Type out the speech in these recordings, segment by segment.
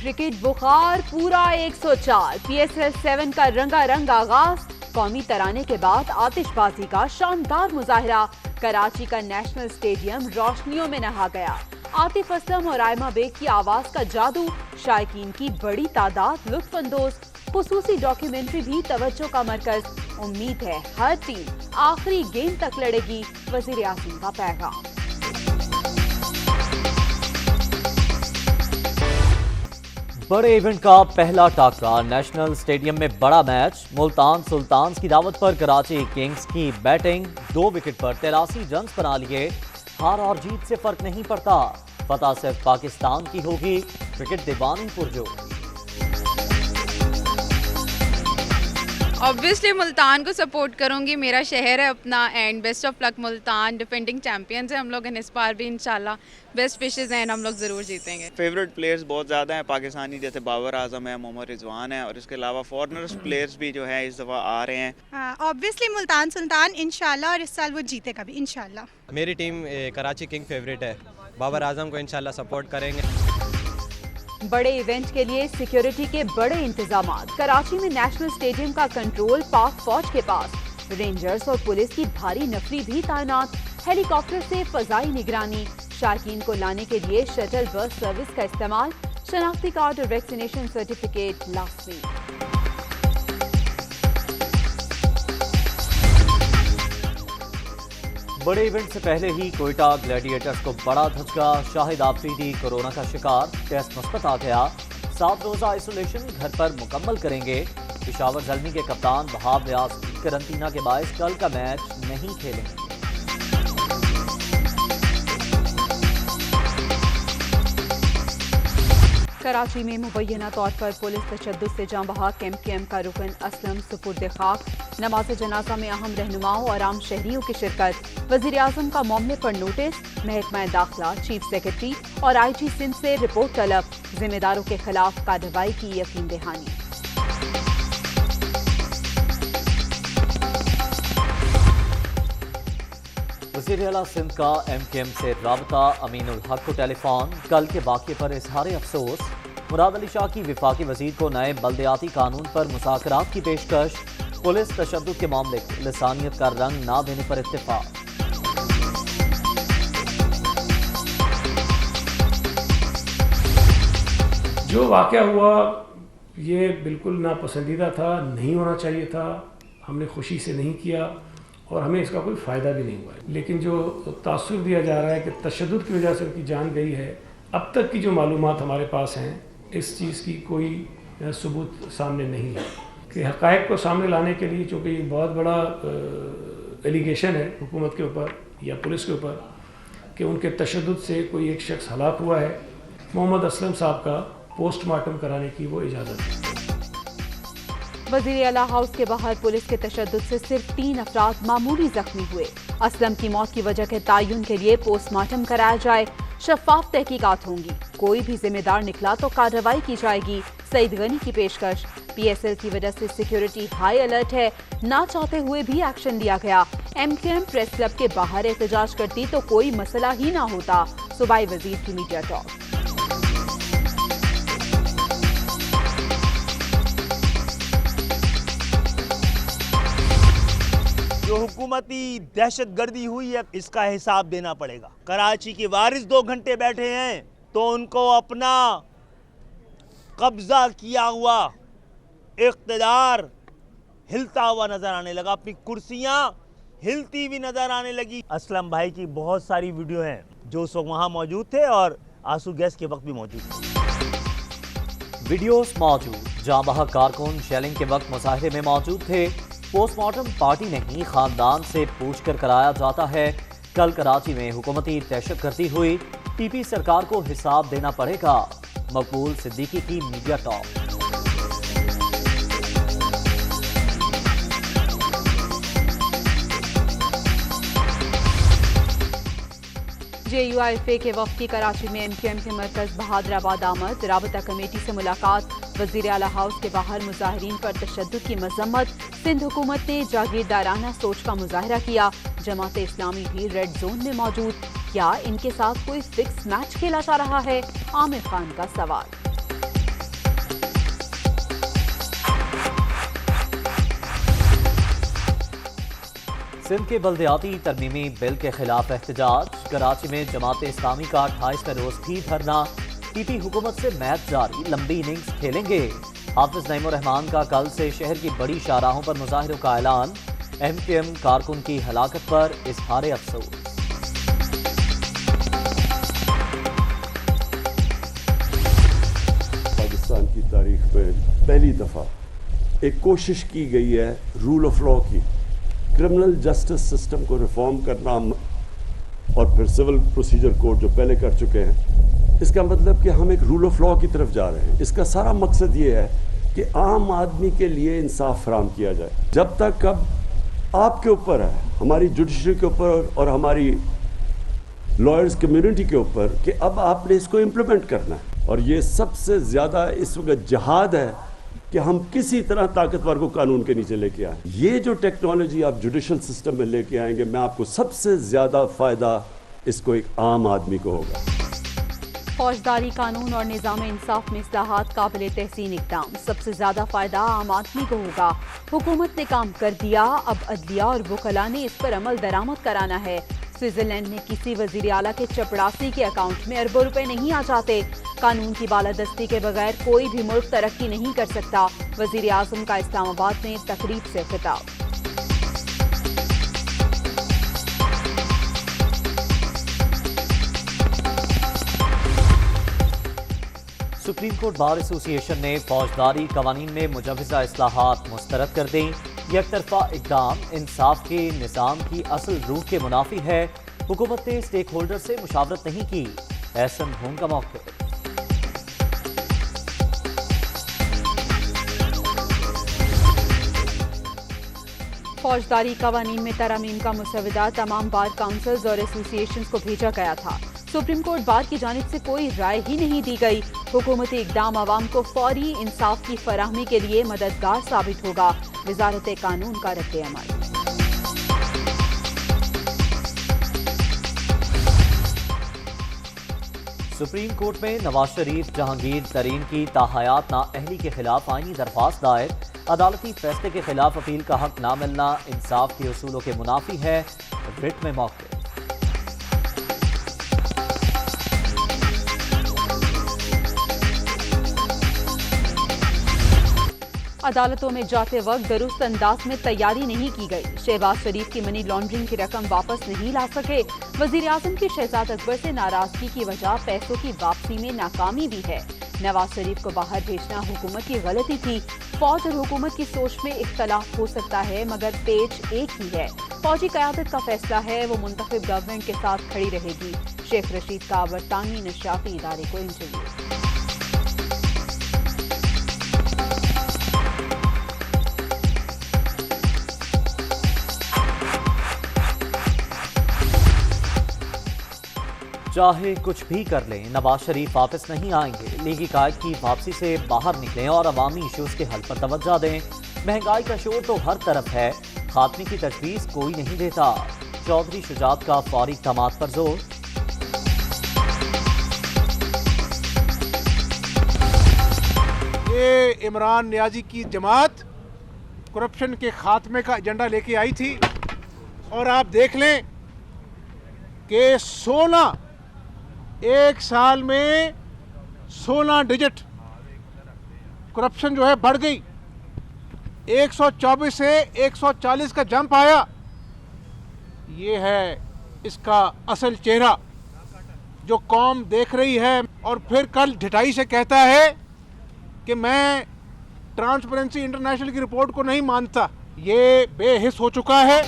Cricket بخار پورا 104 PSL 7 کا رنگا رنگ آغاز، قومی ترانے کے بعد آتش بازی کا شاندار مظاہرہ، کراچی کا نیشنل اسٹیڈیم روشنیوں میں نہا گیا، عاطف اسلم اور آئمہ بیگ کی آواز کا جادو، شائقین کی بڑی تعداد لطف اندوز، خصوصی ڈاکیومنٹری بھی توجہ کا مرکز، امید ہے ہر ٹیم آخری گیند تک لڑے گی، وزیر اعظم کا پیغام۔ بڑے ایونٹ کا پہلا ٹاکرا، نیشنل اسٹیڈیم میں بڑا میچ، ملتان سلطانز کی دعوت پر کراچی کنگز کی بیٹنگ، 2 وکٹ پر 83 رنز بنا لیے، ہار اور جیت سے فرق نہیں پڑتا، فتح صرف پاکستان کی ہوگی، کرکٹ دیوانی پرجوش۔ obviously ملتان کو سپورٹ کروں گی، میرا شہر ہے اپنا، and best of luck Multan, defending champions ہیں ہم لوگ، اس بار بھی انشاءاللہ بیسٹ وشز ہیں، ہم لوگ ضرور جیتیں گے۔ فیوریٹ پلیئرز بہت زیادہ ہیں پاکستانی، جیسے بابر اعظم ہے، محمد رضوان ہے، اور اس کے علاوہ فارنرز پلیئرز بھی جو ہیں اس دفعہ آ رہے ہیں۔ obviously ملتان سلطان انشاءاللہ، اور اس سال وہ جیتے گا بھی انشاءاللہ۔ میری ٹیم کراچی کنگ فیوریٹ ہے، بابر اعظم کو انشاءاللہ سپورٹ کریں گے۔ بڑے ایونٹ کے لیے سیکیورٹی کے بڑے انتظامات، کراچی میں نیشنل اسٹیڈیم کا کنٹرول پاک فوج کے پاس، رینجرز اور پولیس کی بھاری نفری بھی تعینات، ہیلی کاپٹر سے فضائی نگرانی، شائقین کو لانے کے لیے شٹل بس سروس کا استعمال، شناختی کارڈ اور ویکسینیشن سرٹیفکیٹ لازمی۔ بڑے ایونٹ سے پہلے ہی کوئٹہ گلیڈیٹرز کو بڑا دھچکا، شاہد آفریدی کورونا کا شکار، ٹیسٹ مثبت آ گیا، 7 روزہ آئسولیشن گھر پر مکمل کریں گے، پشاور زلمی کے کپتان وہاب ریاض قرنطینہ کے باعث کل کا میچ نہیں کھیلیں گے۔ کراچی میں مبینہ طور پر پولیس تشدد سے جاں بحق MKM کا رکن اسلم سپرد خاک، نماز جنازہ میں اہم رہنماؤں اور عام شہریوں کی شرکت، وزیر اعظم کا معاملے پر نوٹس، محکمہ داخلہ، چیف سیکرٹری اور IG سندھ سے رپورٹ طلب، ذمہ داروں کے خلاف کارروائی کی یقین دہانی۔ وزیر اعلیٰ سندھ کا MKM سے رابطہ، امین الحق کو ٹیلی فون، کل کے واقعے پر اظہار افسوس، مراد علی شاہ کی وفاقی وزیر کو نئے بلدیاتی قانون پر مذاکرات کی پیشکش، پولیس تشدد کے معاملے لسانیت کا رنگ نہ دینے پر اتفاق۔ جو واقعہ ہوا یہ بالکل ناپسندیدہ تھا، نہیں ہونا چاہیے تھا، ہم نے خوشی سے نہیں کیا اور ہمیں اس کا کوئی فائدہ بھی نہیں ہوا ہے، لیکن جو تاثر دیا جا رہا ہے کہ تشدد کی وجہ سے ان کی جان گئی ہے، اب تک کی جو معلومات ہمارے پاس ہیں اس چیز کی کوئی ثبوت سامنے نہیں ہے، کہ حقائق کو سامنے لانے کے لیے، چونکہ یہ بہت بڑا ایلیگیشن ہے حکومت کے اوپر یا پولیس کے اوپر کہ ان کے تشدد سے کوئی ایک شخص ہلاک ہوا ہے، محمد اسلم صاحب کا پوسٹ مارٹم کرانے کی وہ اجازت ہے۔ وزیر اعلیٰ ہاؤس کے باہر پولیس کے تشدد سے صرف 3 افراد معمولی زخمی ہوئے، اسلم کی موت کی وجہ کے تعین کے لیے پوسٹ مارٹم کرایا جائے، شفاف تحقیقات ہوں گی، کوئی بھی ذمہ دار نکلا تو کارروائی کی جائے گی، سعید غنی کی پیشکش، PSL کی وجہ سے سیکیورٹی ہائی الرٹ ہے، نہ چاہتے ہوئے بھی ایکشن لیا گیا، MKM پریس کلب کے باہر احتجاج کرتی تو کوئی مسئلہ ہی نہ ہوتا، صوبائی وزیر کی میڈیا ٹاک۔ جو حکومتی دہشت گردی ہوئی ہے اس کا حساب دینا پڑے گا۔ کراچی کے وارث 2 گھنٹے بیٹھے ہیں تو ان کو اپنا قبضہ کیا ہوا اقتدار ہلتا ہوا نظر آنے لگا، اپنی کرسیاں ہلتی ہوئی نظر آنے لگی۔ اسلم بھائی کی بہت ساری ویڈیو ہیں جو اس وقت وہاں موجود تھے اور آنسو گیس کے وقت بھی موجود تھے۔ ویڈیوز موجود، جاں بحق کارکن شیلنگ کے وقت مظاہرے میں موجود تھے، پوسٹ مارٹم پارٹی نہیں خاندان سے پوچھ کر کرایا جاتا ہے، کل کراچی میں حکومتی دہشت گردی ہوئی، PP سرکار کو حساب دینا پڑے گا، مقبول صدیقی کی میڈیا ٹاک۔ JUIFA کے وفد کی کراچی میں MKM کے مرکز بہادر آباد آمد، رابطہ کمیٹی سے ملاقات، وزیر اعلیٰ ہاؤس کے باہر مظاہرین پر تشدد کی مذمت، سندھ حکومت نے جاگیردارانہ سوچ کا مظاہرہ کیا، جماعت اسلامی بھی ریڈ زون میں موجود، کیا ان کے ساتھ کوئی فکس میچ کھیلا جا رہا ہے؟ عامر خان کا سوال۔ سندھ کے بلدیاتی ترمیمی بل کے خلاف احتجاج، کراچی میں جماعت اسلامی کا 28ویں روز بھی دھرنا، پی پی حکومت سے میچ جاری، لمبی اننگز کھیلیں گے۔ حافظ نعیم الرحمان کا کل سے شہر کی بڑی شاہراہوں پر مظاہروں کا اعلان، ایم کیو ایم کارکن کی ہلاکت پر اظہار افسوس۔ پاکستان کی تاریخ میں پہلی دفعہ ایک کوشش کی گئی ہے رول آف لا کی، کرمنل جسٹس سسٹم کو ریفارم کرنا اور پھر سول پروسیجر کوڈ جو پہلے کر چکے ہیں۔ اس کا مطلب کہ ہم ایک رول آف لا کی طرف جا رہے ہیں۔ اس کا سارا مقصد یہ ہے کہ عام آدمی کے لیے انصاف فراہم کیا جائے۔ جب تک اب آپ کے اوپر ہے، ہماری جوڈیشری کے اوپر اور ہماری لائرز کمیونٹی کے اوپر کہ اب آپ نے اس کو امپلیمنٹ کرنا ہے، اور یہ سب سے زیادہ اس وقت جہاد ہے کہ ہم کسی طرح طاقتور کو قانون کے نیچے لے کے آئیں۔ یہ جو ٹیکنالوجی آپ جوڈیشل سسٹم میں لے کے آئیں گے، میں آپ کو سب سے زیادہ فائدہ اس کو ایک عام آدمی کو ہوگا۔ فوجداری قانون اور نظام انصاف میں اصلاحات قابل تحسین اقدام، سب سے زیادہ فائدہ عام آدمی کو ہوگا۔ حکومت نے کام کر دیا، اب عدلیہ اور وکلاء نے اس پر عمل درآمد کرانا ہے۔ سوئٹزرلینڈ میں کسی وزیر اعلیٰ کے چپڑاسی کے اکاؤنٹ میں اربوں روپے نہیں آ جاتے۔ قانون کی بالادستی کے بغیر کوئی بھی ملک ترقی نہیں کر سکتا، وزیر اعظم کا اسلام آباد میں تقریب سے خطاب۔ سپریم کورٹ بار ایسوسی ایشن نے فوجداری قوانین میں مجوزہ اصلاحات مسترد کر دیں۔ یک طرفہ اقدام انصاف کے نظام کی اصل روح کے منافی ہے، حکومت نے اسٹیک ہولڈر سے مشاورت نہیں کی، احسن ہون کا موقف۔ فوجداری قوانین میں ترامیم کا مسودہ تمام بار کاؤنسلز اور ایسوسی ایشنز کو بھیجا گیا تھا۔ سپریم کورٹ بار کی جانب سے کوئی رائے ہی نہیں دی گئی۔ حکومتی اقدام عوام کو فوری انصاف کی فراہمی کے لیے مددگار ثابت ہوگا، وزارت قانون کا رد عمل۔ سپریم کورٹ میں نواز شریف جہانگیر ترین کی تاحیات نااہلی کے خلاف آئینی درخواست دائر، عدالتی فیصلے کے خلاف اپیل کا حق نہ ملنا انصاف کے اصولوں کے منافی ہے، رٹ میں موقف۔ عدالتوں میں جاتے وقت درست انداز میں تیاری نہیں کی گئی، شہباز شریف کی منی لانڈرنگ کی رقم واپس نہیں لا سکے، وزیر اعظم کی شہزاد اکبر سے ناراضگی کی وجہ پیسوں کی واپسی میں ناکامی بھی ہے، نواز شریف کو باہر بھیجنا حکومت کی غلطی تھی، فوج اور حکومت کی سوچ میں اختلاف ہو سکتا ہے مگر پیچ ایک ہی ہے، فوجی قیادت کا فیصلہ ہے، وہ منتخب گورنمنٹ کے ساتھ کھڑی رہے گی، شیخ رشید کا برطانوی نشریاتی ادارے کو انٹرویو۔ چاہے کچھ بھی کر لیں، نواز شریف واپس نہیں آئیں گے، لیگی قائد کی واپسی سے باہر نکلیں اور عوامی ایشوز کے حل پر توجہ دیں۔ مہنگائی کا شور تو ہر طرف ہے، خاتمے کی تجویز کوئی نہیں دیتا، چودھری شجاعت کا فوری اقدامات پر زور۔ یہ عمران نیازی کی جماعت کرپشن کے خاتمے کا ایجنڈا لے کے آئی تھی، اور آپ دیکھ لیں کہ 16 ایک سال میں 16 ڈیجٹ کرپشن جو ہے بڑھ گئی، 124 سے 140 کا جمپ آیا۔ یہ ہے اس کا اصل چہرہ جو قوم دیکھ رہی ہے، اور پھر کل ڈھٹائی سے کہتا ہے کہ میں ٹرانسپیرنسی انٹرنیشنل کی رپورٹ کو نہیں مانتا۔ یہ بے حس ہو چکا ہے۔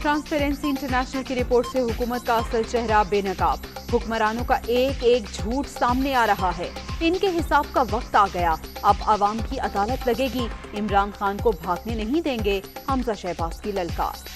ٹرانسپیرنسی انٹرنیشنل کی رپورٹ سے حکومت کا اصل چہرہ بے نقاب، حکمرانوں کا ایک ایک جھوٹ سامنے آ رہا ہے، ان کے حساب کا وقت آ گیا، اب عوام کی عدالت لگے گی، عمران خان کو بھاگنے نہیں دیں گے، حمزہ شہباز کی للکار۔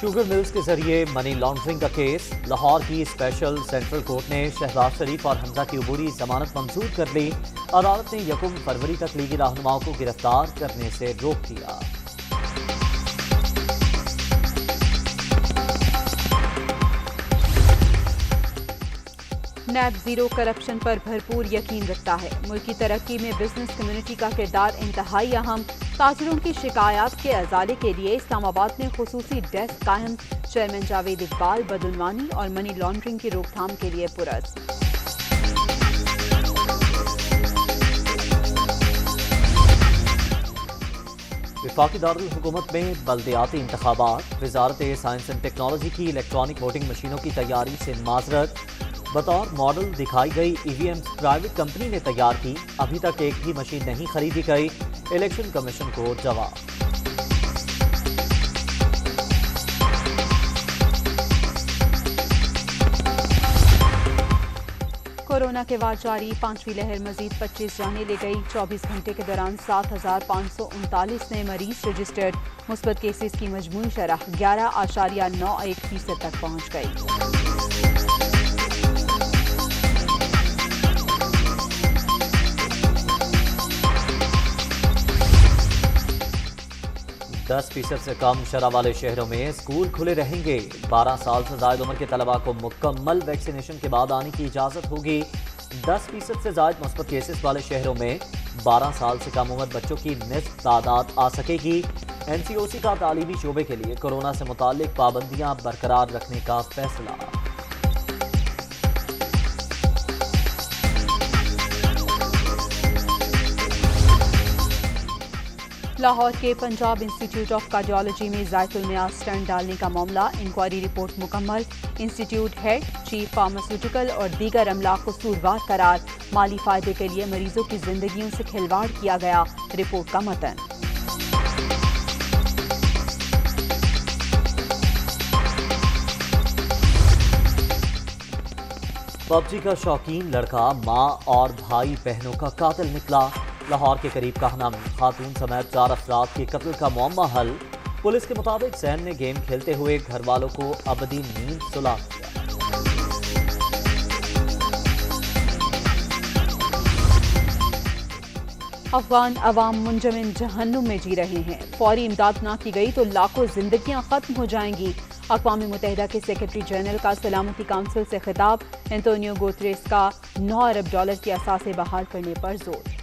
شوگر ملز کے ذریعے منی لانڈرنگ کا کیس، لاہور کی اسپیشل سینٹرل کورٹ نے شہباز شریف اور حمزہ کی عبوری ضمانت منظور کر لی، عدالت نے 1 فروری تک لیگی رہنماؤں کو گرفتار کرنے سے روک دیا۔ نیب زیرو کرپشن پر بھرپور یقین رکھتا ہے. ملک کی ترقی میں بزنس کمیونٹی کا کردار انتہائی اہم. تاجروں کی شکایات کے ازالے کے لیے اسلام آباد میں خصوصی ڈیسک قائم. چیئرمین جاوید اقبال بدعنوانی اور منی لانڈرنگ کی روک تھام کے لیے پرعزم. وفاقی دارالحکومت میں بلدیاتی انتخابات. وزارت سائنس اینڈ ٹیکنالوجی کی الیکٹرانک ووٹنگ مشینوں کی تیاری سے معذرت. بطور ماڈل دکھائی گئی ای وی ایم پرائیویٹ کمپنی نے تیار کی. ابھی تک ایک بھی مشین نہیں خریدی گئی. الیکشن کمیشن کو جواب. کورونا کے بعد جاری 5ویں لہر مزید 25 جانیں لے گئی. 24 گھنٹے کے دوران 7,539 نئے مریض رجسٹرڈ. مثبت کیسز کی مجموعی شرح 11.91% تک پہنچ گئی. دس فیصد سے کم شرح والے شہروں میں اسکول کھلے رہیں گے. 12 سال سے زائد عمر کے طلباء کو مکمل ویکسینیشن کے بعد آنے کی اجازت ہوگی. 10% سے زائد مثبت کیسز والے شہروں میں 12 سال سے کم عمر بچوں کی نصف تعداد آ سکے گی. این سی او سی کا تعلیمی شعبے کے لیے کورونا سے متعلق پابندیاں برقرار رکھنے کا فیصلہ. لاہور کے پنجاب انسٹیٹیوٹ آف کارڈیالوجی میں ذائقہ المیاس اسٹنٹ ڈالنے کا معاملہ. انکوائری رپورٹ مکمل. انسٹیٹیوٹ ہیڈ چیف فارماسیوٹیکل اور دیگر عملہ قصوروار قرار. مالی فائدے کے لیے مریضوں کی زندگیوں سے کھلواڑ کیا گیا. رپورٹ کا متن. پب جی کا شوقین لڑکا ماں اور بھائی بہنوں کا قاتل نکلا. لاہور کے قریب کہنا میں خاتون سمیت 4 افراد کے قتل کا معمہ حل. پولیس کے مطابق زین نے گیم کھیلتے ہوئے گھر والوں کو ابدی نیند سلا دیا. افغان عوام منجمد جہنم میں جی رہے ہیں. فوری امداد نہ کی گئی تو لاکھوں زندگیاں ختم ہو جائیں گی. اقوام متحدہ کے سیکرٹری جنرل کا سلامتی کونسل سے خطاب. انتونیو گوتریس کا $9 ارب کے اثاثے بحال کرنے پر زور.